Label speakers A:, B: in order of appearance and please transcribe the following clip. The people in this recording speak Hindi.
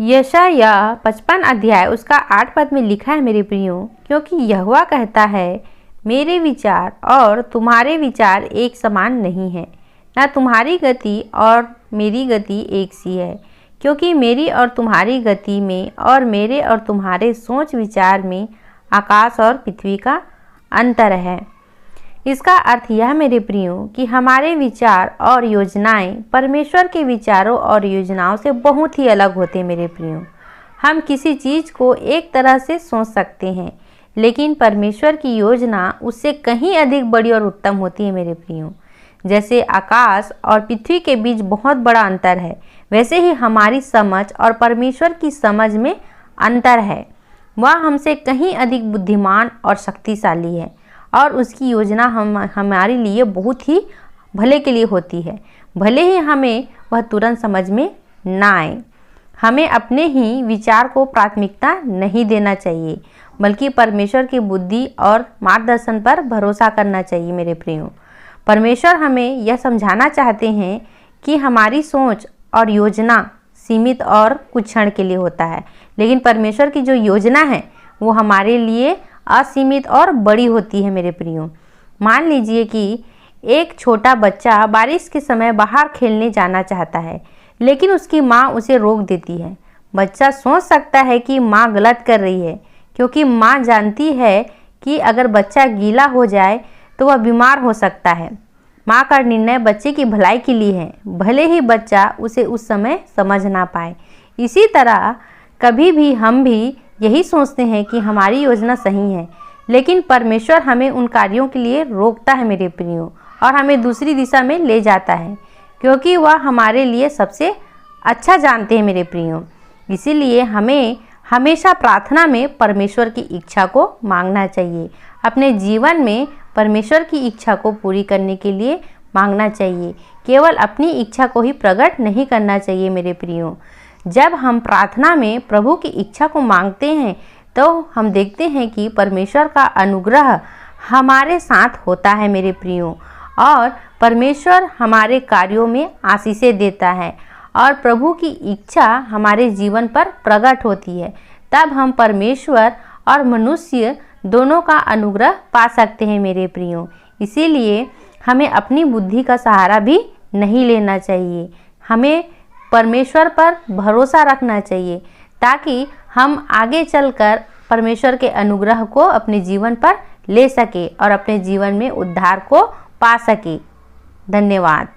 A: यशायाह 55 अध्याय उसका 8 पद में लिखा है मेरे प्रियो, क्योंकि यहोवा कहता है, मेरे विचार और तुम्हारे विचार एक समान नहीं है, ना तुम्हारी गति और मेरी गति एक सी है। क्योंकि मेरी और तुम्हारी गति में और मेरे और तुम्हारे सोच विचार में आकाश और पृथ्वी का अंतर है। इसका अर्थ यह मेरे प्रियो कि हमारे विचार और योजनाएं परमेश्वर के विचारों और योजनाओं से बहुत ही अलग होते हैं मेरे प्रियो। हम किसी चीज़ को एक तरह से सोच सकते हैं, लेकिन परमेश्वर की योजना उससे कहीं अधिक बड़ी और उत्तम होती है मेरे प्रियो। जैसे आकाश और पृथ्वी के बीच बहुत बड़ा अंतर है, वैसे ही हमारी समझ और परमेश्वर की समझ में अंतर है। वह हमसे कहीं अधिक बुद्धिमान और शक्तिशाली है और उसकी योजना हमारे लिए बहुत ही भले के लिए होती है, भले ही हमें वह तुरंत समझ में ना आए। हमें अपने ही विचार को प्राथमिकता नहीं देना चाहिए, बल्कि परमेश्वर की बुद्धि और मार्गदर्शन पर भरोसा करना चाहिए मेरे प्रियो। परमेश्वर हमें यह समझाना चाहते हैं कि हमारी सोच और योजना सीमित और कुछ क्षण के लिए होता है, लेकिन परमेश्वर की जो योजना है वो हमारे लिए असीमित और बड़ी होती है मेरे प्रियो। मान लीजिए कि एक छोटा बच्चा बारिश के समय बाहर खेलने जाना चाहता है, लेकिन उसकी माँ उसे रोक देती है। बच्चा सोच सकता है कि माँ गलत कर रही है, क्योंकि माँ जानती है कि अगर बच्चा गीला हो जाए तो वह बीमार हो सकता है। माँ का निर्णय बच्चे की भलाई के लिए है, भले ही बच्चा उसे उस समय समझ ना पाए। इसी तरह कभी भी हम भी यही सोचते हैं कि हमारी योजना सही है, लेकिन परमेश्वर हमें उन कार्यों के लिए रोकता है मेरे प्रियो और हमें दूसरी दिशा में ले जाता है, क्योंकि वह हमारे लिए सबसे अच्छा जानते हैं मेरे प्रियो। इसीलिए हमें हमेशा प्रार्थना में परमेश्वर की इच्छा को मांगना चाहिए। अपने जीवन में परमेश्वर की इच्छा को पूरी करने के लिए मांगना चाहिए, केवल अपनी इच्छा को ही प्रकट नहीं करना चाहिए मेरे प्रियो। जब हम प्रार्थना में प्रभु की इच्छा को मांगते हैं तो हम देखते हैं कि परमेश्वर का अनुग्रह हमारे साथ होता है मेरे प्रियो, और परमेश्वर हमारे कार्यों में आशीषें देता है और प्रभु की इच्छा हमारे जीवन पर प्रकट होती है। तब हम परमेश्वर और मनुष्य दोनों का अनुग्रह पा सकते हैं मेरे प्रियो। इसीलिए हमें अपनी बुद्धि का सहारा भी नहीं लेना चाहिए, हमें परमेश्वर पर भरोसा रखना चाहिए, ताकि हम आगे चलकर परमेश्वर के अनुग्रह को अपने जीवन पर ले सके और अपने जीवन में उद्धार को पा सके। धन्यवाद।